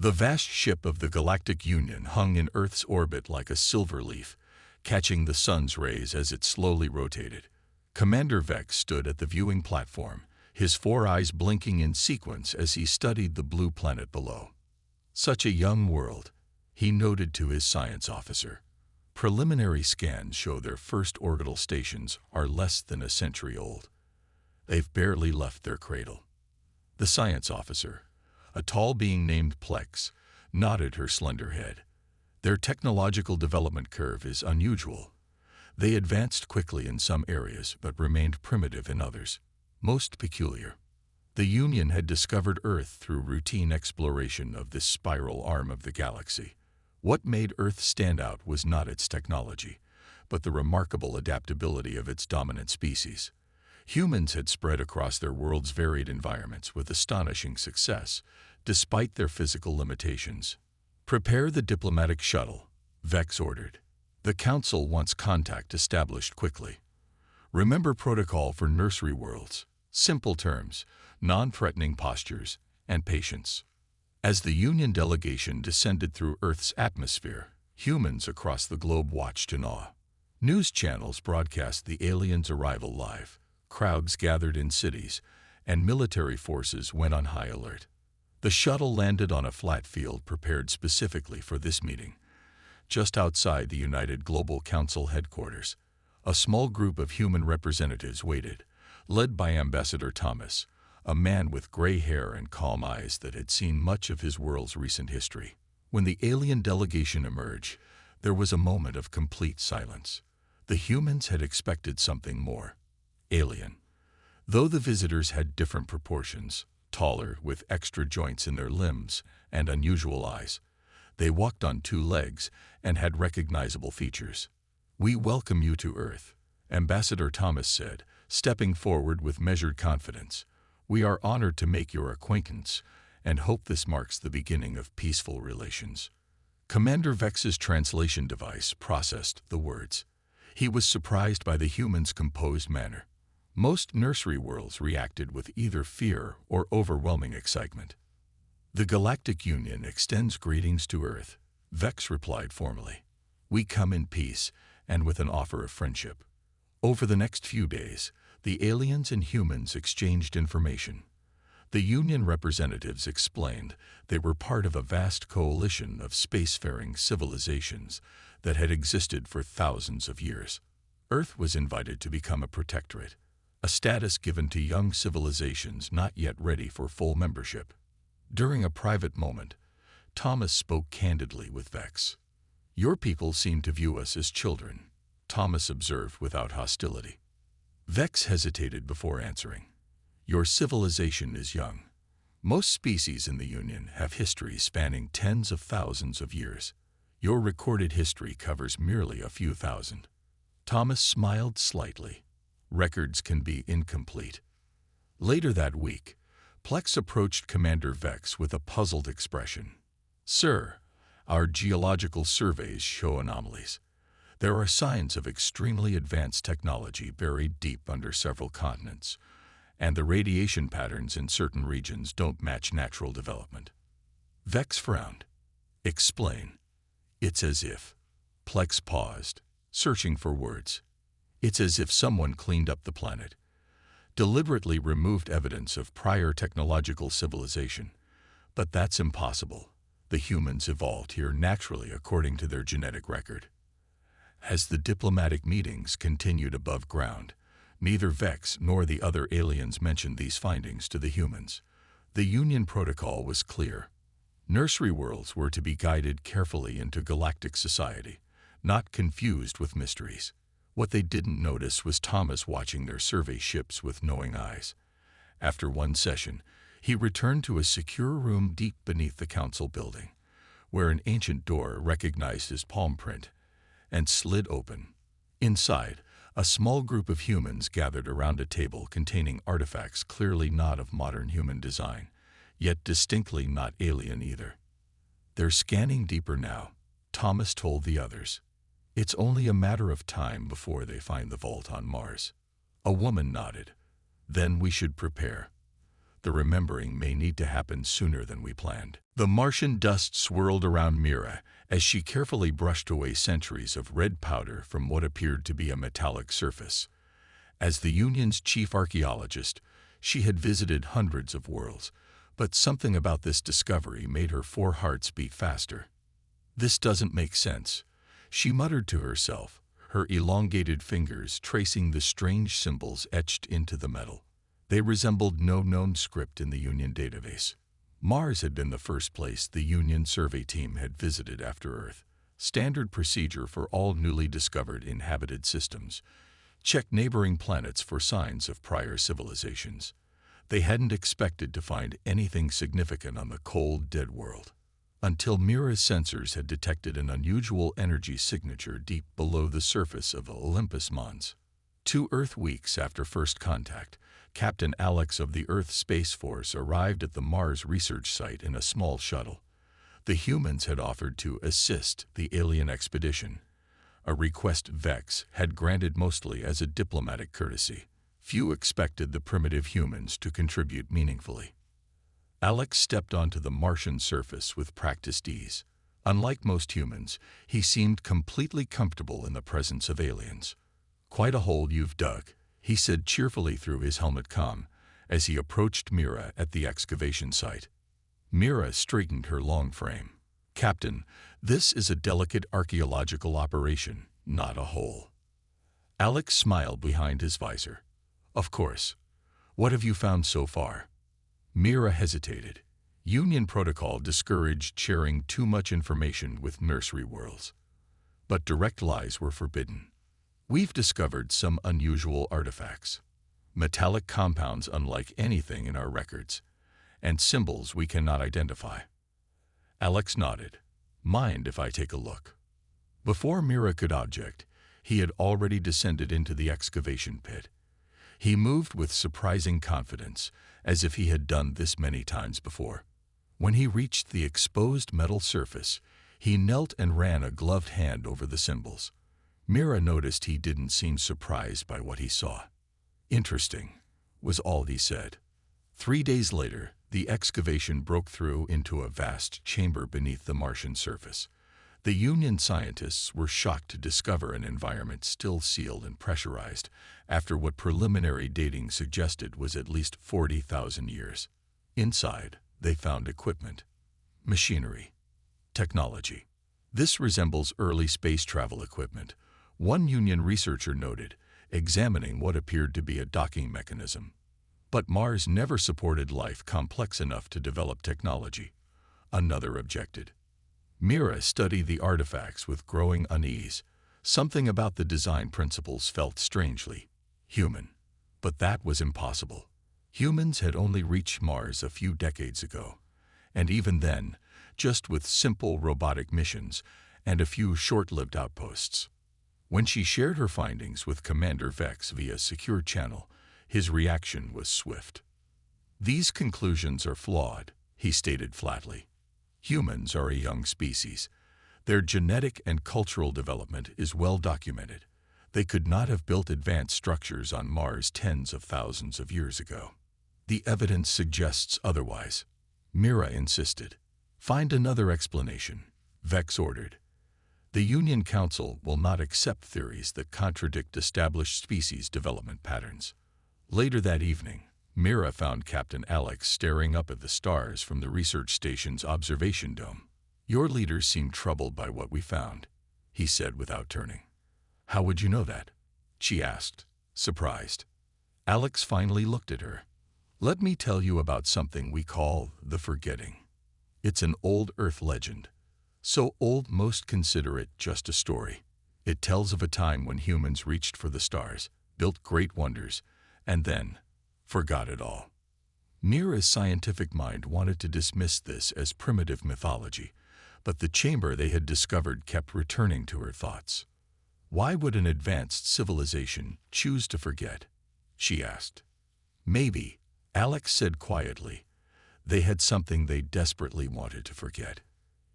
The vast ship of the Galactic Union hung in Earth's orbit like a silver leaf, catching the sun's rays as it slowly rotated. Commander Vex stood at the viewing platform, his four eyes blinking in sequence as he studied the blue planet below. Such a young world, he noted to his science officer. Preliminary scans show their first orbital stations are less than a century old. They've barely left their cradle. The science officer, a tall being named Plex, nodded her slender head. Their technological development curve is unusual. They advanced quickly in some areas but remained primitive in others. Most peculiar. The Union had discovered Earth through routine exploration of this spiral arm of the galaxy. What made Earth stand out was not its technology, but the remarkable adaptability of its dominant species. Humans had spread across their world's varied environments with astonishing success, despite their physical limitations. "Prepare the diplomatic shuttle," Vex ordered. "The Council wants contact established quickly. Remember protocol for nursery worlds. Simple terms, non-threatening postures, and patience." As the Union delegation descended through Earth's atmosphere, humans across the globe watched in awe. News channels broadcast the aliens' arrival live. Crowds gathered in cities, and military forces went on high alert. The shuttle landed on a flat field prepared specifically for this meeting. Just outside the United Global Council headquarters, a small group of human representatives waited, led by Ambassador Thomas, a man with gray hair and calm eyes that had seen much of his world's recent history. When the alien delegation emerged, there was a moment of complete silence. The humans had expected something more. Alien. Though the visitors had different proportions, taller, with extra joints in their limbs, and unusual eyes, they walked on two legs and had recognizable features. "We welcome you to Earth," Ambassador Thomas said, stepping forward with measured confidence. "We are honored to make your acquaintance and hope this marks the beginning of peaceful relations." Commander Vex's translation device processed the words. He was surprised by the humans' composed manner. Most nursery worlds reacted with either fear or overwhelming excitement. "The Galactic Union extends greetings to Earth," Vex replied formally. "We come in peace and with an offer of friendship." Over the next few days, the aliens and humans exchanged information. The Union representatives explained they were part of a vast coalition of spacefaring civilizations that had existed for thousands of years. Earth was invited to become a protectorate, a status given to young civilizations not yet ready for full membership. During a private moment, Thomas spoke candidly with Vex. "Your people seem to view us as children," Thomas observed without hostility. Vex hesitated before answering. "Your civilization is young. Most species in the Union have histories spanning tens of thousands of years. Your recorded history covers merely a few thousand." Thomas smiled slightly. "Records can be incomplete." Later that week, Plex approached Commander Vex with a puzzled expression. "Sir, our geological surveys show anomalies. There are signs of extremely advanced technology buried deep under several continents, and the radiation patterns in certain regions don't match natural development." Vex frowned. "Explain." "It's as if..." Plex paused, searching for words. "It's as if someone cleaned up the planet, deliberately removed evidence of prior technological civilization. But that's impossible. The humans evolved here naturally according to their genetic record." As the diplomatic meetings continued above ground, neither Vex nor the other aliens mentioned these findings to the humans. The Union protocol was clear. Nursery worlds were to be guided carefully into galactic society, not confused with mysteries. What they didn't notice was Thomas watching their survey ships with knowing eyes. After one session, he returned to a secure room deep beneath the council building, where an ancient door recognized his palm print and slid open. Inside, a small group of humans gathered around a table containing artifacts clearly not of modern human design, yet distinctly not alien either. "They're scanning deeper now," Thomas told the others. "It's only a matter of time before they find the vault on Mars." A woman nodded. "Then we should prepare." The remembering may need to happen sooner than we planned. The Martian dust swirled around Mira as she carefully brushed away centuries of red powder from what appeared to be a metallic surface. As the Union's chief archaeologist, she had visited hundreds of worlds, but something about this discovery made her 4 hearts beat faster. "This doesn't make sense," she muttered to herself, her elongated fingers tracing the strange symbols etched into the metal. They resembled no known script in the Union database. Mars had been the first place the Union survey team had visited after Earth. Standard procedure for all newly discovered inhabited systems. Check neighboring planets for signs of prior civilizations. They hadn't expected to find anything significant on the cold, dead world, until Mira's sensors had detected an unusual energy signature deep below the surface of Olympus Mons. 2 Earth weeks after first contact, Captain Alex of the Earth Space Force arrived at the Mars research site in a small shuttle. The humans had offered to assist the alien expedition, a request Vex had granted mostly as a diplomatic courtesy. Few expected the primitive humans to contribute meaningfully. Alex stepped onto the Martian surface with practiced ease. Unlike most humans, he seemed completely comfortable in the presence of aliens. "Quite a hole you've dug," he said cheerfully through his helmet comm as he approached Mira at the excavation site. Mira straightened her long frame. "Captain, this is a delicate archaeological operation, not a hole." Alex smiled behind his visor. "Of course. What have you found so far?" Mira hesitated. Union protocol discouraged sharing too much information with nursery worlds. But direct lies were forbidden. "We've discovered some unusual artifacts. Metallic compounds unlike anything in our records, and symbols we cannot identify." Alex nodded. "Mind if I take a look?" Before Mira could object, he had already descended into the excavation pit. He moved with surprising confidence, as if he had done this many times before. When he reached the exposed metal surface, he knelt and ran a gloved hand over the symbols. Mira noticed he didn't seem surprised by what he saw. "Interesting," was all he said. 3 days later, the excavation broke through into a vast chamber beneath the Martian surface. The Union scientists were shocked to discover an environment still sealed and pressurized after what preliminary dating suggested was at least 40,000 years. Inside, they found equipment, machinery, technology. "This resembles early space travel equipment," one Union researcher noted, examining what appeared to be a docking mechanism. "But Mars never supported life complex enough to develop technology," another objected. Mira studied the artifacts with growing unease. Something about the design principles felt strangely human. But that was impossible. Humans had only reached Mars a few decades ago, and even then, just with simple robotic missions and a few short-lived outposts. When she shared her findings with Commander Vex via secure channel, his reaction was swift. "These conclusions are flawed," he stated flatly. "Humans are a young species. Their genetic and cultural development is well documented. They could not have built advanced structures on Mars tens of thousands of years ago." "The evidence suggests otherwise," Mira insisted. "Find another explanation," Vex ordered. "The Union Council will not accept theories that contradict established species development patterns." Later that evening, Mira found Captain Alex staring up at the stars from the research station's observation dome. "Your leaders seem troubled by what we found," he said without turning. "How would you know that?" she asked, surprised. Alex finally looked at her. "Let me tell you about something we call the forgetting. It's an old Earth legend. So old most consider it just a story. It tells of a time when humans reached for the stars, built great wonders, and then forgot it all." Mira's scientific mind wanted to dismiss this as primitive mythology, but the chamber they had discovered kept returning to her thoughts. "Why would an advanced civilization choose to forget?" she asked. "Maybe," Alex said quietly, "they had something they desperately wanted to forget."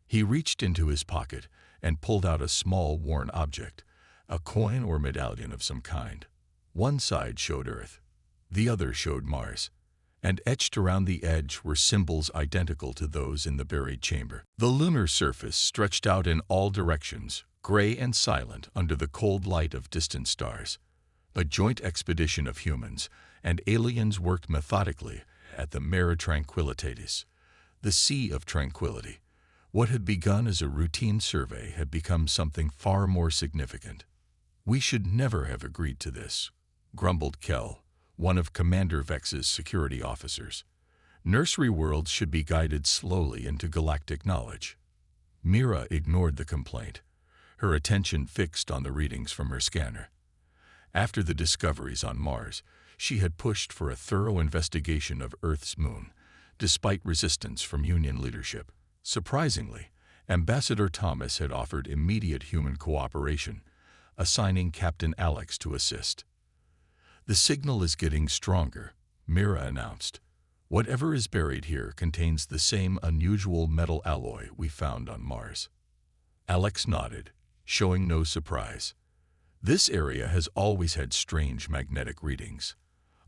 He reached into his pocket and pulled out a small worn object, a coin or medallion of some kind. One side showed Earth, the other showed Mars, and etched around the edge were symbols identical to those in the buried chamber. The lunar surface stretched out in all directions, gray and silent under the cold light of distant stars. A joint expedition of humans and aliens worked methodically at the Mare Tranquillitatis, the Sea of Tranquility. What had begun as a routine survey had become something far more significant. "We should never have agreed to this," grumbled Kell, one of Commander Vex's security officers. "Nursery worlds should be guided slowly into galactic knowledge." Mira ignored the complaint, her attention fixed on the readings from her scanner. After the discoveries on Mars, she had pushed for a thorough investigation of Earth's moon, despite resistance from Union leadership. Surprisingly, Ambassador Thomas had offered immediate human cooperation, assigning Captain Alex to assist. "The signal is getting stronger," Mira announced. "Whatever is buried here contains the same unusual metal alloy we found on Mars." Alex nodded, showing no surprise. "This area has always had strange magnetic readings.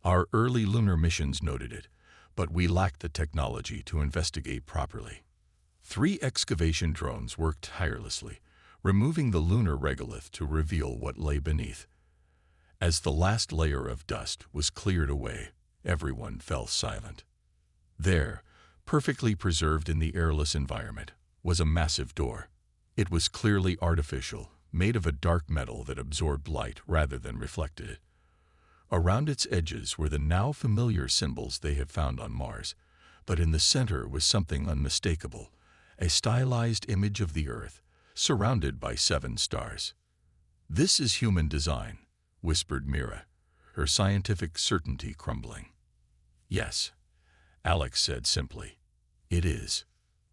Our early lunar missions noted it, but we lacked the technology to investigate properly." 3 excavation drones worked tirelessly, removing the lunar regolith to reveal what lay beneath. As the last layer of dust was cleared away, everyone fell silent. There, perfectly preserved in the airless environment, was a massive door. It was clearly artificial, made of a dark metal that absorbed light rather than reflected it. Around its edges were the now familiar symbols they had found on Mars, but in the center was something unmistakable, a stylized image of the Earth, surrounded by 7 stars. "This is human design," whispered Mira, her scientific certainty crumbling. "Yes," Alex said simply. "It is."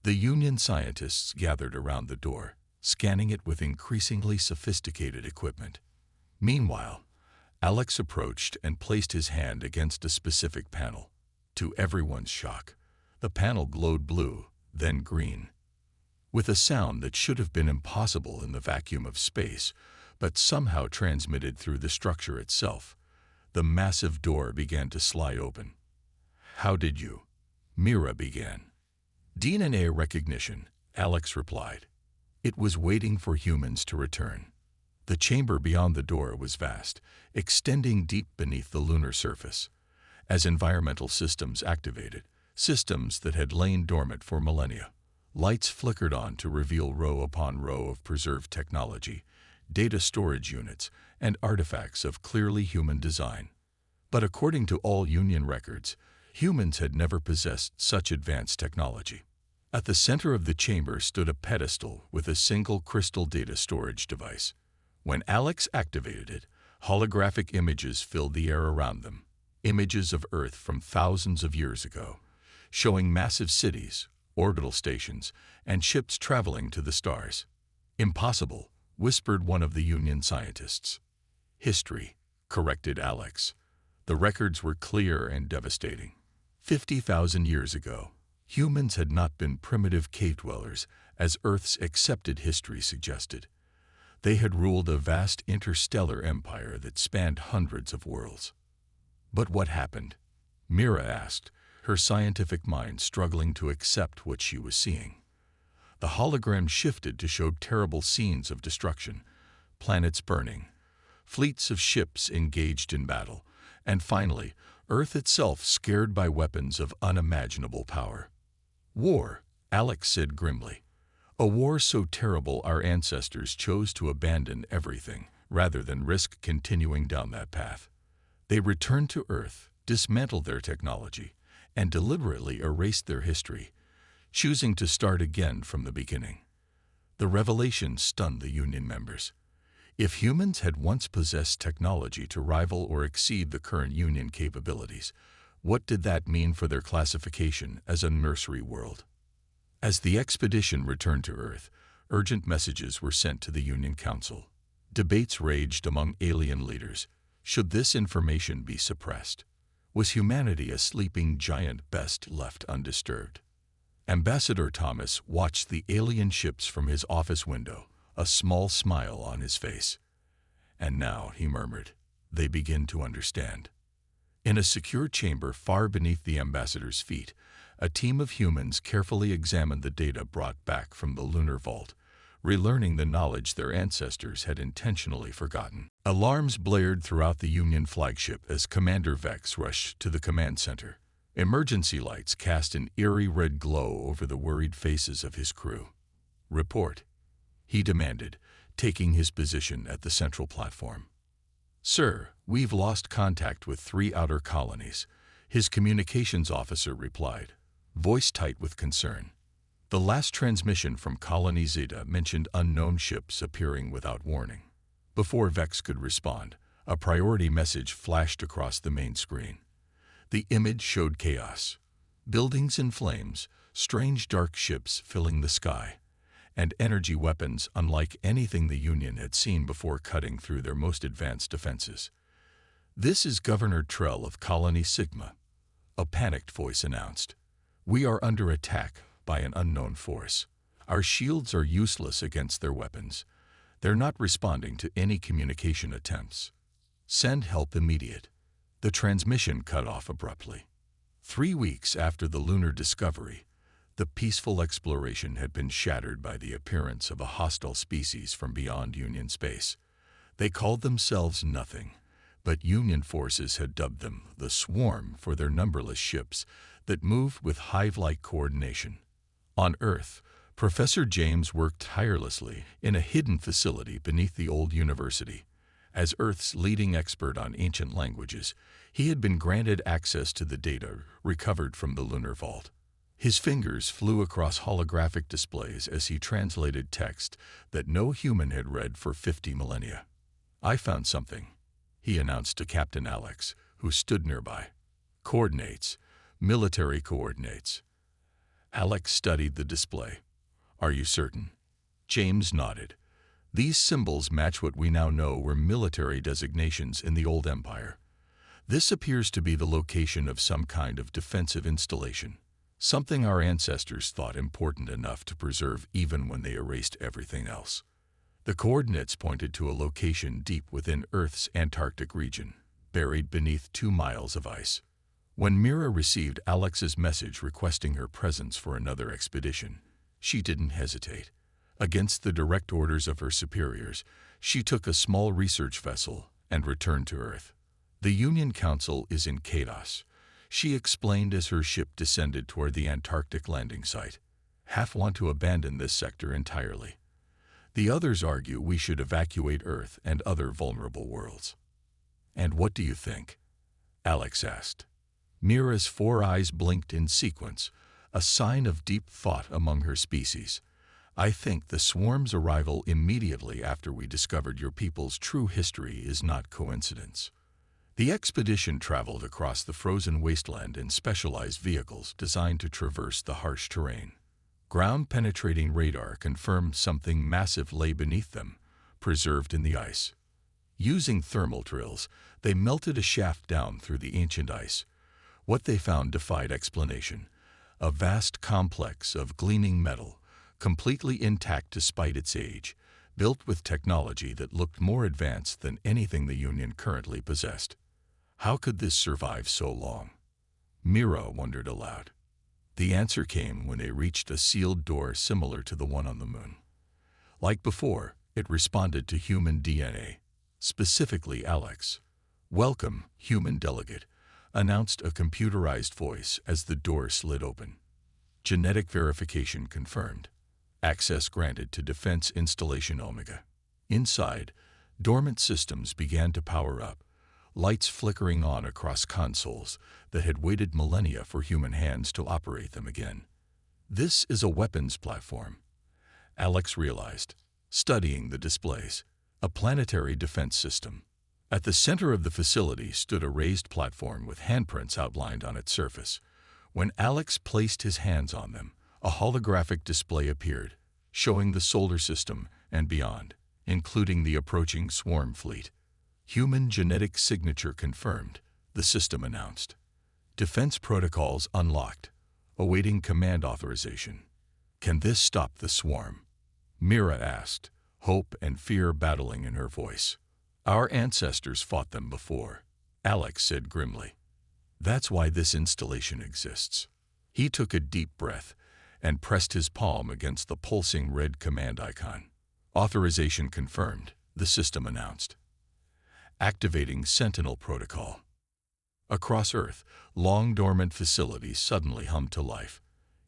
The Union scientists gathered around the door, scanning it with increasingly sophisticated equipment. Meanwhile, Alex approached and placed his hand against a specific panel. To everyone's shock, the panel glowed blue, then green. With a sound that should have been impossible in the vacuum of space, but somehow transmitted through the structure itself, the massive door began to slide open. "How did you?" Mira began. "DNA recognition," Alex replied. "It was waiting for humans to return." The chamber beyond the door was vast, extending deep beneath the lunar surface. As environmental systems activated, systems that had lain dormant for millennia, lights flickered on to reveal row upon row of preserved technology, data storage units, and artifacts of clearly human design. But according to all Union records, humans had never possessed such advanced technology. At the center of the chamber stood a pedestal with a single crystal data storage device. When Alex activated it, holographic images filled the air around them, images of Earth from thousands of years ago, showing massive cities, orbital stations, and ships traveling to the stars. "Impossible," whispered one of the Union scientists. "History," corrected Alex. The records were clear and devastating. 50,000 years ago, humans had not been primitive cave dwellers, as Earth's accepted history suggested. They had ruled a vast interstellar empire that spanned hundreds of worlds. "But what happened?" Mira asked, her scientific mind struggling to accept what she was seeing. The hologram shifted to show terrible scenes of destruction, planets burning, fleets of ships engaged in battle, and finally, Earth itself scared by weapons of unimaginable power. "War," Alex said grimly. "A war so terrible our ancestors chose to abandon everything, rather than risk continuing down that path. They returned to Earth, dismantled their technology, and deliberately erased their history, choosing to start again from the beginning." The revelation stunned the Union members. If humans had once possessed technology to rival or exceed the current Union capabilities, what did that mean for their classification as a nursery world? As the expedition returned to Earth, urgent messages were sent to the Union Council. Debates raged among alien leaders. Should this information be suppressed? Was humanity a sleeping giant best left undisturbed? Ambassador Thomas watched the alien ships from his office window, a small smile on his face. "And now," he murmured, "they begin to understand." In a secure chamber far beneath the ambassador's feet, a team of humans carefully examined the data brought back from the lunar vault, relearning the knowledge their ancestors had intentionally forgotten. Alarms blared throughout the Union flagship as Commander Vex rushed to the command center. Emergency lights cast an eerie red glow over the worried faces of his crew. "Report," he demanded, taking his position at the central platform. "Sir, we've lost contact with 3 outer colonies," his communications officer replied, voice tight with concern. The last transmission from Colony Zeta mentioned unknown ships appearing without warning. Before Vex could respond, a priority message flashed across the main screen. The image showed chaos. Buildings in flames, strange dark ships filling the sky, and energy weapons unlike anything the Union had seen before cutting through their most advanced defenses. "This is Governor Trell of Colony Sigma," a panicked voice announced. "We are under attack by an unknown force. Our shields are useless against their weapons. They're not responding to any communication attempts. Send help immediate." The transmission cut off abruptly. 3 weeks after the lunar discovery, the peaceful exploration had been shattered by the appearance of a hostile species from beyond Union space. They called themselves Nothing, but Union forces had dubbed them the Swarm for their numberless ships that moved with hive-like coordination. On Earth, Professor James worked tirelessly in a hidden facility beneath the old university. As Earth's leading expert on ancient languages, he had been granted access to the data recovered from the lunar vault. His fingers flew across holographic displays as he translated text that no human had read for 50 millennia. "I found something," he announced to Captain Alex, who stood nearby. "Coordinates, military coordinates." Alex studied the display. "Are you certain?" James nodded. "These symbols match what we now know were military designations in the old empire. This appears to be the location of some kind of defensive installation, something our ancestors thought important enough to preserve even when they erased everything else." The coordinates pointed to a location deep within Earth's Antarctic region, buried beneath 2 miles of ice. When Mira received Alex's message requesting her presence for another expedition, she didn't hesitate. Against the direct orders of her superiors, she took a small research vessel and returned to Earth. "The Union Council is in chaos," she explained as her ship descended toward the Antarctic landing site. "Half want to abandon this sector entirely. The others argue we should evacuate Earth and other vulnerable worlds." "And what do you think?" Alex asked. Mira's 4 eyes blinked in sequence, a sign of deep thought among her species. "I think the swarm's arrival immediately after we discovered your people's true history is not coincidence." The expedition traveled across the frozen wasteland in specialized vehicles designed to traverse the harsh terrain. Ground-penetrating radar confirmed something massive lay beneath them, preserved in the ice. Using thermal drills, they melted a shaft down through the ancient ice. What they found defied explanation: a vast complex of gleaming metal, completely intact despite its age, built with technology that looked more advanced than anything the Union currently possessed. How could this survive so long? Mira wondered aloud. The answer came when they reached a sealed door similar to the one on the moon. Like before, it responded to human DNA, specifically Alex. "Welcome, human delegate," announced a computerized voice as the door slid open. Genetic verification confirmed. Access granted to Defense Installation Omega. Inside, dormant systems began to power up, lights flickering on across consoles that had waited millennia for human hands to operate them again. "This is a weapons platform," Alex realized, studying the displays. "A planetary defense system." At the center of the facility stood a raised platform with handprints outlined on its surface. When Alex placed his hands on them, a holographic display appeared, showing the solar system and beyond, including the approaching swarm fleet. "Human genetic signature confirmed," the system announced. "Defense protocols unlocked, awaiting command authorization." "Can this stop the swarm?" Mira asked, hope and fear battling in her voice. "Our ancestors fought them before," Alex said grimly. That's why this installation exists. He took a deep breath and pressed his palm against the pulsing red command icon. Authorization confirmed, the system announced. Activating Sentinel Protocol. Across Earth, long-dormant facilities suddenly hummed to life.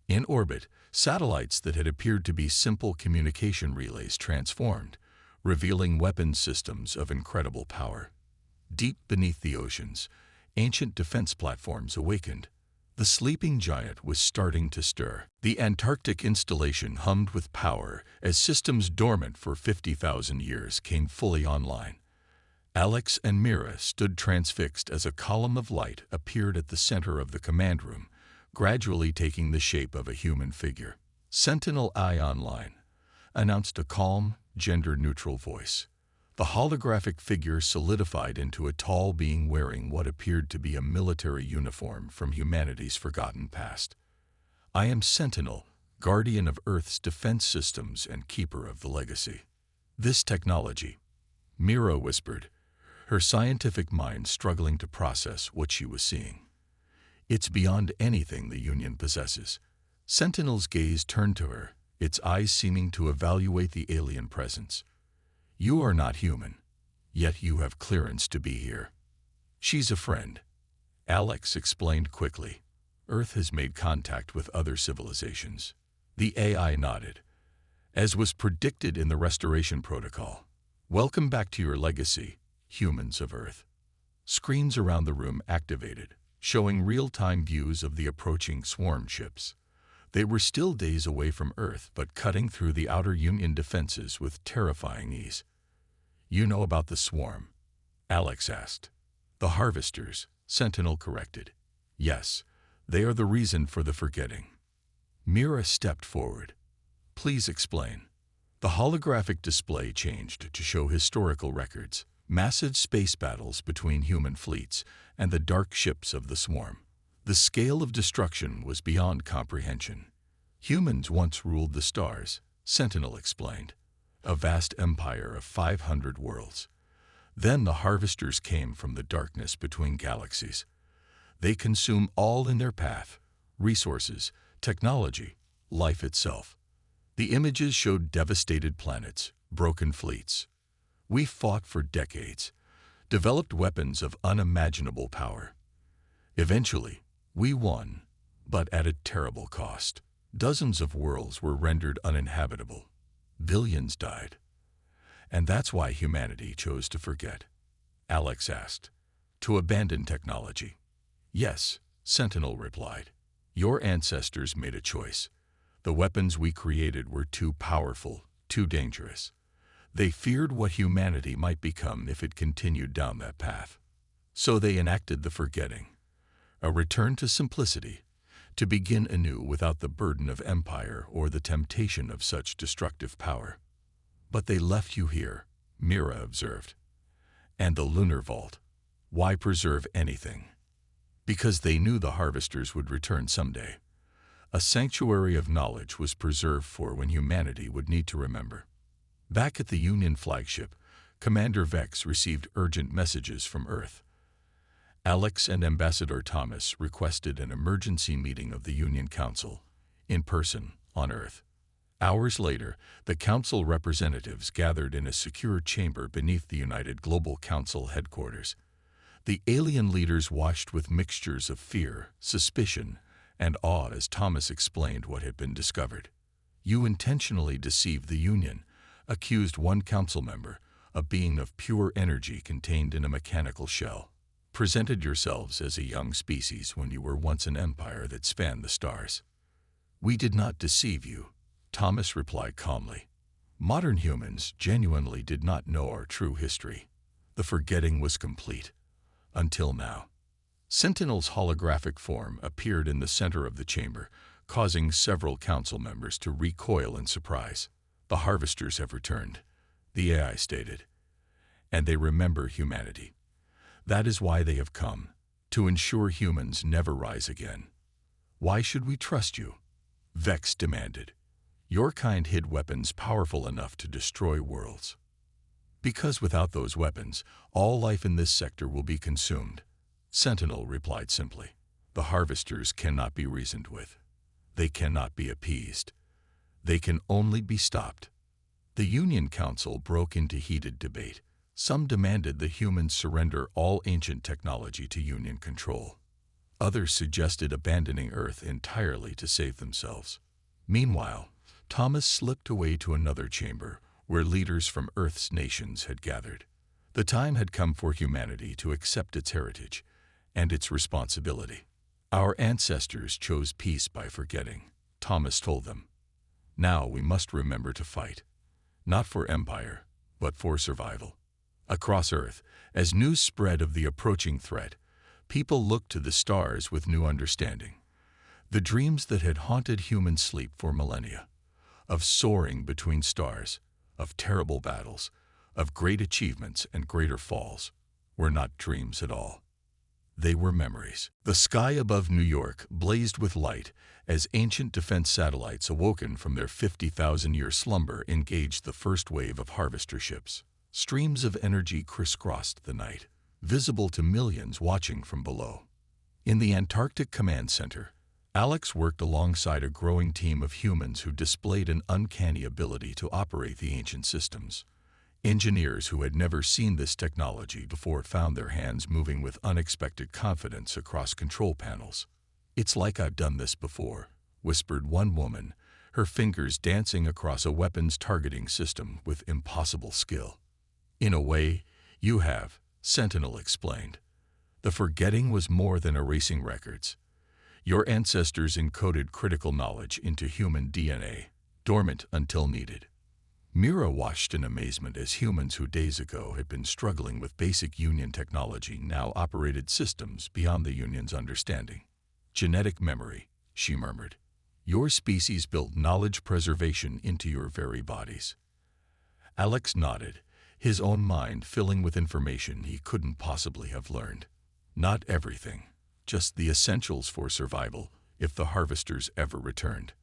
In orbit, satellites that had appeared to be simple communication relays transformed, revealing weapons systems of incredible power. Deep beneath the oceans, ancient defense platforms awakened. The sleeping giant was starting to stir. The Antarctic installation hummed with power as systems dormant for 50,000 years came fully online. Alex and Mira stood transfixed as a column of light appeared at the center of the command room, gradually taking the shape of a human figure. Sentinel Eye Online announced a calm, gender-neutral voice. The holographic figure solidified into a tall being wearing what appeared to be a military uniform from humanity's forgotten past. I am Sentinel, guardian of Earth's defense systems and keeper of the legacy. This technology, Mira whispered, her scientific mind struggling to process what she was seeing. It's beyond anything the Union possesses. Sentinel's gaze turned to her, its eyes seeming to evaluate the alien presence. You are not human, yet you have clearance to be here. She's a friend, Alex explained quickly. Earth has made contact with other civilizations. The AI nodded. As was predicted in the restoration protocol, welcome back to your legacy, humans of Earth. Screens around the room activated, showing real-time views of the approaching swarm ships. They were still days away from Earth, but cutting through the outer Union defenses with terrifying ease. You know about the swarm? Alex asked. The harvesters, Sentinel corrected. Yes, they are the reason for the forgetting. Mira stepped forward. Please explain. The holographic display changed to show historical records, massive space battles between human fleets, and the dark ships of the swarm. The scale of destruction was beyond comprehension. Humans once ruled the stars, Sentinel explained, a vast empire of 500 worlds. Then the harvesters came from the darkness between galaxies. They consume all in their path, resources, technology, life itself. The images showed devastated planets, broken fleets. We fought for decades, developed weapons of unimaginable power. Eventually, we won, but at a terrible cost. Dozens of worlds were rendered uninhabitable. Billions died. And that's why humanity chose to forget. Alex asked. To abandon technology. Yes, Sentinel replied. Your ancestors made a choice. The weapons we created were too powerful, too dangerous. They feared what humanity might become if it continued down that path. So they enacted the forgetting. A return to simplicity, to begin anew without the burden of empire or the temptation of such destructive power. But they left you here, Mira observed. And the lunar vault. Why preserve anything? Because they knew the harvesters would return someday. A sanctuary of knowledge was preserved for when humanity would need to remember. Back at the Union flagship, Commander Vex received urgent messages from Earth. Alex and Ambassador Thomas requested an emergency meeting of the Union Council, in person, on Earth. Hours later, the Council representatives gathered in a secure chamber beneath the United Global Council headquarters. The alien leaders watched with mixtures of fear, suspicion, and awe as Thomas explained what had been discovered. You intentionally deceived the Union, accused one council member, a being of pure energy contained in a mechanical shell. Presented yourselves as a young species when you were once an empire that spanned the stars. We did not deceive you, Thomas replied calmly. Modern humans genuinely did not know our true history. The forgetting was complete. Until now. Sentinel's holographic form appeared in the center of the chamber, causing several council members to recoil in surprise. The harvesters have returned, the AI stated, and they remember humanity. That is why they have come, to ensure humans never rise again. Why should we trust you? Vex demanded. Your kind hid weapons powerful enough to destroy worlds. Because without those weapons, all life in this sector will be consumed, Sentinel replied simply. The harvesters cannot be reasoned with. They cannot be appeased. They can only be stopped. The Union Council broke into heated debate. Some demanded the humans surrender all ancient technology to Union control. Others suggested abandoning Earth entirely to save themselves. Meanwhile, Thomas slipped away to another chamber where leaders from Earth's nations had gathered. The time had come for humanity to accept its heritage and its responsibility. Our ancestors chose peace by forgetting, Thomas told them. Now we must remember to fight, not for empire, but for survival. Across Earth, as news spread of the approaching threat, people looked to the stars with new understanding. The dreams that had haunted human sleep for millennia, of soaring between stars, of terrible battles, of great achievements and greater falls, were not dreams at all. They were memories. The sky above New York blazed with light as ancient defense satellites awoken from their 50,000-year slumber engaged the first wave of harvester ships. Streams of energy crisscrossed the night, visible to millions watching from below. In the Antarctic Command Center, Alex worked alongside a growing team of humans who displayed an uncanny ability to operate the ancient systems. Engineers who had never seen this technology before found their hands moving with unexpected confidence across control panels. "It's like I've done this before," whispered one woman, her fingers dancing across a weapons targeting system with impossible skill. "In a way, you have," Sentinel explained. "The forgetting was more than erasing records. Your ancestors encoded critical knowledge into human DNA, dormant until needed." Mira watched in amazement as humans who days ago had been struggling with basic Union technology now operated systems beyond the Union's understanding. "Genetic memory," she murmured. "Your species built knowledge preservation into your very bodies." Alex nodded, his own mind filling with information he couldn't possibly have learned. Not everything, just the essentials for survival if the harvesters ever returned.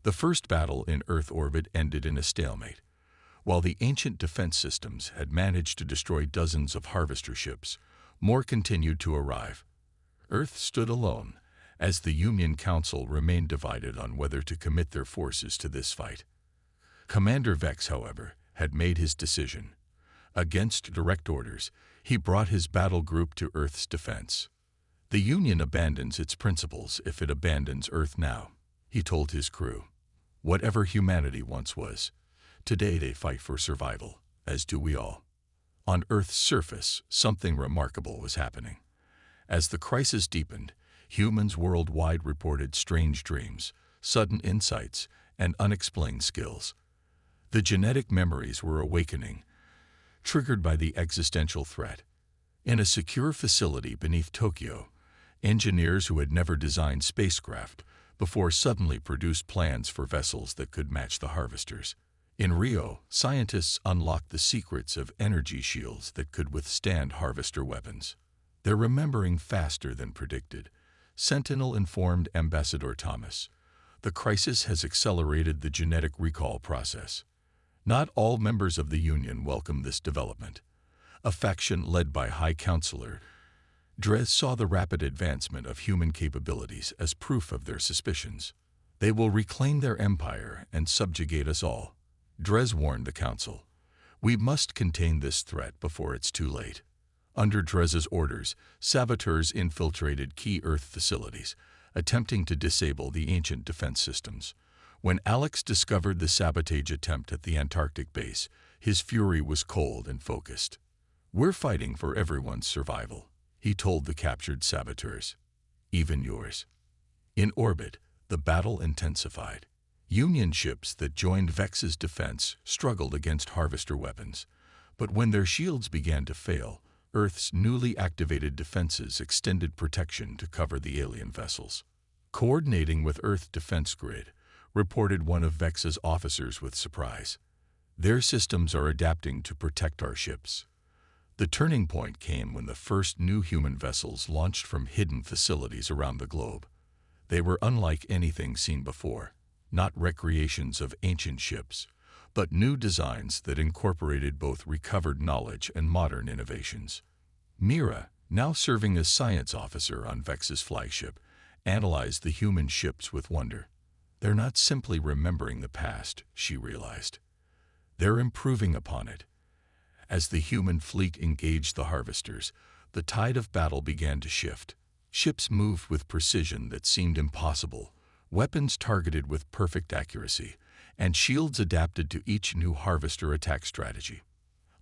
The first battle in Earth orbit ended in a stalemate. While the ancient defense systems had managed to destroy dozens of harvester ships, more continued to arrive. Earth stood alone, as the Union Council remained divided on whether to commit their forces to this fight. Commander Vex, however, had made his decision. Against direct orders, he brought his battle group to Earth's defense. "The Union abandons its principles if it abandons Earth now," he told his crew. "Whatever humanity once was, today they fight for survival, as do we all." On Earth's surface, something remarkable was happening. As the crisis deepened, humans worldwide reported strange dreams, sudden insights, and unexplained skills. The genetic memories were awakening, triggered by the existential threat. In a secure facility beneath Tokyo, engineers who had never designed spacecraft before suddenly produced plans for vessels that could match the harvesters. In Rio, scientists unlocked the secrets of energy shields that could withstand harvester weapons. "They're remembering faster than predicted," Sentinel informed Ambassador Thomas. "The crisis has accelerated the genetic recall process." Not all members of the Union welcomed this development. A faction led by High Counselor Dres saw the rapid advancement of human capabilities as proof of their suspicions. "They will reclaim their empire and subjugate us all," Dres warned the council. "We must contain this threat before it's too late." Under Dres's orders, saboteurs infiltrated key Earth facilities, attempting to disable the ancient defense systems. When Alex discovered the sabotage attempt at the Antarctic base, his fury was cold and focused. "We're fighting for everyone's survival," he told the captured saboteurs. "Even yours." In orbit, the battle intensified. Union ships that joined Vex's defense struggled against harvester weapons, but when their shields began to fail, Earth's newly activated defenses extended protection to cover the alien vessels. "Coordinating with Earth Defense Grid," reported one of Vex's officers with surprise. "Their systems are adapting to protect our ships." The turning point came when the first new human vessels launched from hidden facilities around the globe. They were unlike anything seen before, not recreations of ancient ships, but new designs that incorporated both recovered knowledge and modern innovations. Mira, now serving as science officer on Vex's flagship, analyzed the human ships with wonder. They're not simply remembering the past, she realized. They're improving upon it. As the human fleet engaged the harvesters, the tide of battle began to shift. Ships moved with precision that seemed impossible, weapons targeted with perfect accuracy, and shields adapted to each new harvester attack strategy.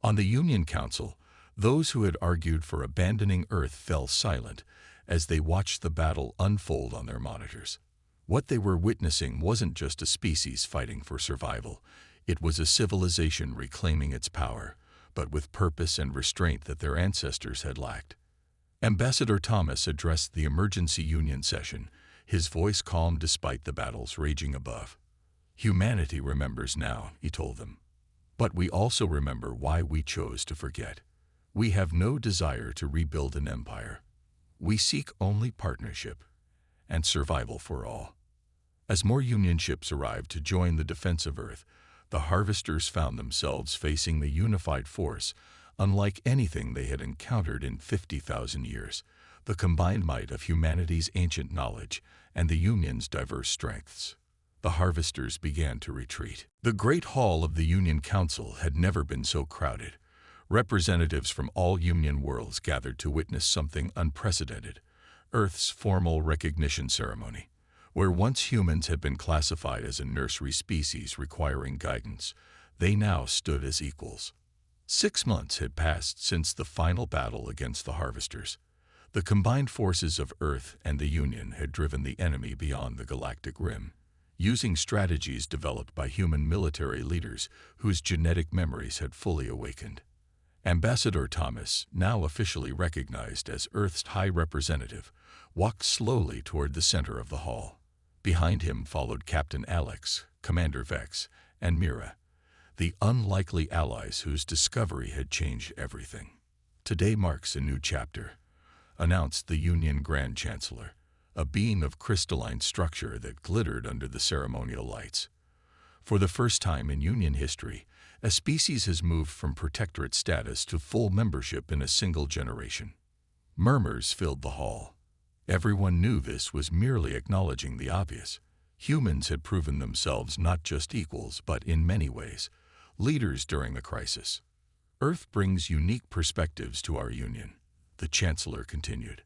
On the Union Council, those who had argued for abandoning Earth fell silent as they watched the battle unfold on their monitors. What they were witnessing wasn't just a species fighting for survival. It was a civilization reclaiming its power, but with purpose and restraint that their ancestors had lacked. Ambassador Thomas addressed the emergency Union session, his voice calm despite the battles raging above. Humanity remembers now, he told them. But we also remember why we chose to forget. We have no desire to rebuild an empire. We seek only partnership and survival for all. As more Union ships arrived to join the defense of Earth, the harvesters found themselves facing the unified force unlike anything they had encountered in 50,000 years, the combined might of humanity's ancient knowledge and the Union's diverse strengths. The harvesters began to retreat. The Great Hall of the Union Council had never been so crowded. Representatives from all Union worlds gathered to witness something unprecedented, Earth's formal recognition ceremony. Where once humans had been classified as a nursery species requiring guidance, they now stood as equals. 6 months had passed since the final battle against the harvesters. The combined forces of Earth and the Union had driven the enemy beyond the galactic rim, using strategies developed by human military leaders whose genetic memories had fully awakened. Ambassador Thomas, now officially recognized as Earth's High Representative, walked slowly toward the center of the hall. Behind him followed Captain Alex, Commander Vex, and Mira, the unlikely allies whose discovery had changed everything. Today marks a new chapter, announced the Union Grand Chancellor, a being of crystalline structure that glittered under the ceremonial lights. For the first time in Union history, a species has moved from protectorate status to full membership in a single generation. Murmurs filled the hall. Everyone knew this was merely acknowledging the obvious. Humans had proven themselves not just equals, but in many ways, leaders during the crisis. Earth brings unique perspectives to our Union, the Chancellor continued.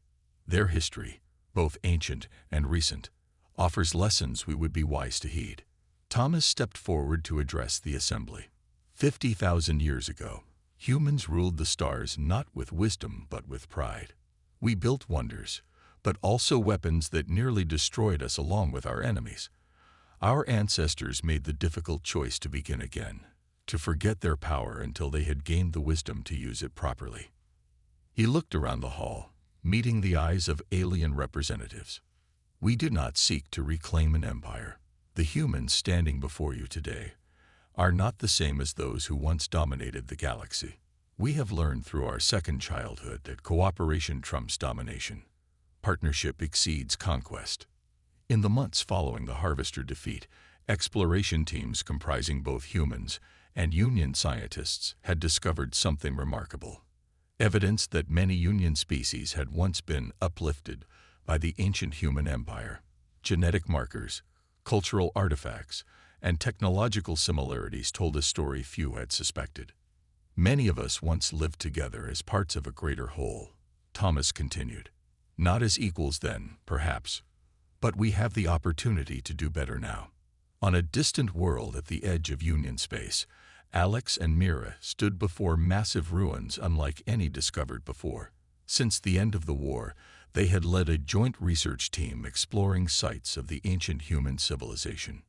Their history, both ancient and recent, offers lessons we would be wise to heed. Thomas stepped forward to address the assembly. 50,000 years ago, humans ruled the stars not with wisdom but with pride. We built wonders, but also weapons that nearly destroyed us along with our enemies. Our ancestors made the difficult choice to begin again, to forget their power until they had gained the wisdom to use it properly. He looked around the hall, meeting the eyes of alien representatives. We do not seek to reclaim an empire. The humans standing before you today are not the same as those who once dominated the galaxy. We have learned through our second childhood that cooperation trumps domination. Partnership exceeds conquest. In the months following the Harvester defeat, exploration teams comprising both humans and Union scientists had discovered something remarkable. Evidence that many Union species had once been uplifted by the ancient human empire. Genetic markers, cultural artifacts, and technological similarities told a story few had suspected. Many of us once lived together as parts of a greater whole, Thomas continued. Not as equals then, perhaps, but we have the opportunity to do better now. On a distant world at the edge of Union space, Alex and Mira stood before massive ruins unlike any discovered before. Since the end of the war, they had led a joint research team exploring sites of the ancient human civilization.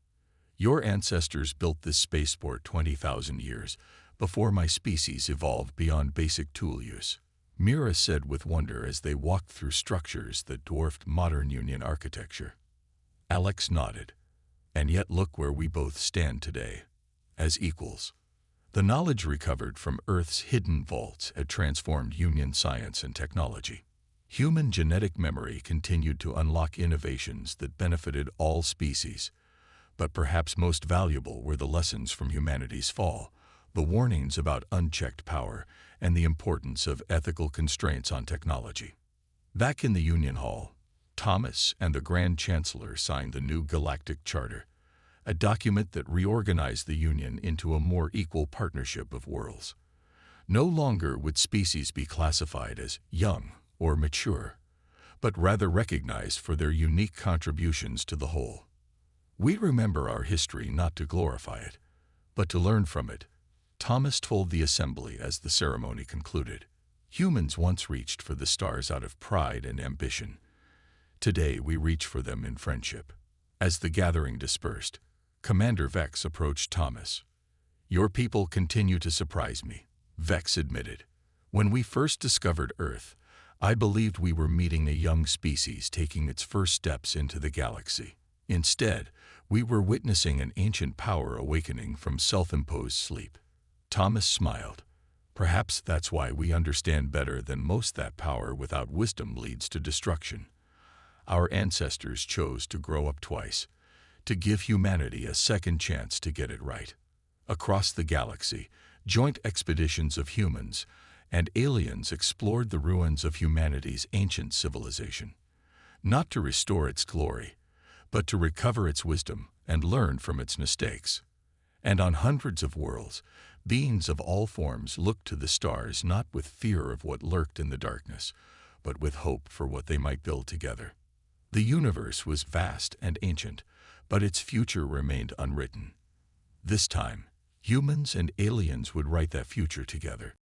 Your ancestors built this spaceport 20,000 years before my species evolved beyond basic tool use, Mira said with wonder as they walked through structures that dwarfed modern Union architecture. Alex nodded. And yet look where we both stand today, as equals. The knowledge recovered from Earth's hidden vaults had transformed Union science and technology. Human genetic memory continued to unlock innovations that benefited all species, but perhaps most valuable were the lessons from humanity's fall, the warnings about unchecked power, and the importance of ethical constraints on technology. Back in the Union Hall, Thomas and the Grand Chancellor signed the new Galactic Charter, a document that reorganized the Union into a more equal partnership of worlds. No longer would species be classified as young or mature, but rather recognized for their unique contributions to the whole. We remember our history not to glorify it, but to learn from it, Thomas told the assembly as the ceremony concluded. Humans once reached for the stars out of pride and ambition. Today we reach for them in friendship. As the gathering dispersed, Commander Vex approached Thomas. "Your people continue to surprise me," Vex admitted. "When we first discovered Earth, I believed we were meeting a young species taking its first steps into the galaxy. Instead, we were witnessing an ancient power awakening from self-imposed sleep." Thomas smiled. "Perhaps that's why we understand better than most that power without wisdom leads to destruction. Our ancestors chose to grow up twice, to give humanity a second chance to get it right. Across the galaxy, joint expeditions of humans and aliens explored the ruins of humanity's ancient civilization, not to restore its glory, but to recover its wisdom and learn from its mistakes. And on hundreds of worlds, beings of all forms looked to the stars not with fear of what lurked in the darkness, but with hope for what they might build together. The universe was vast and ancient, but its future remained unwritten. This time, humans and aliens would write that future together.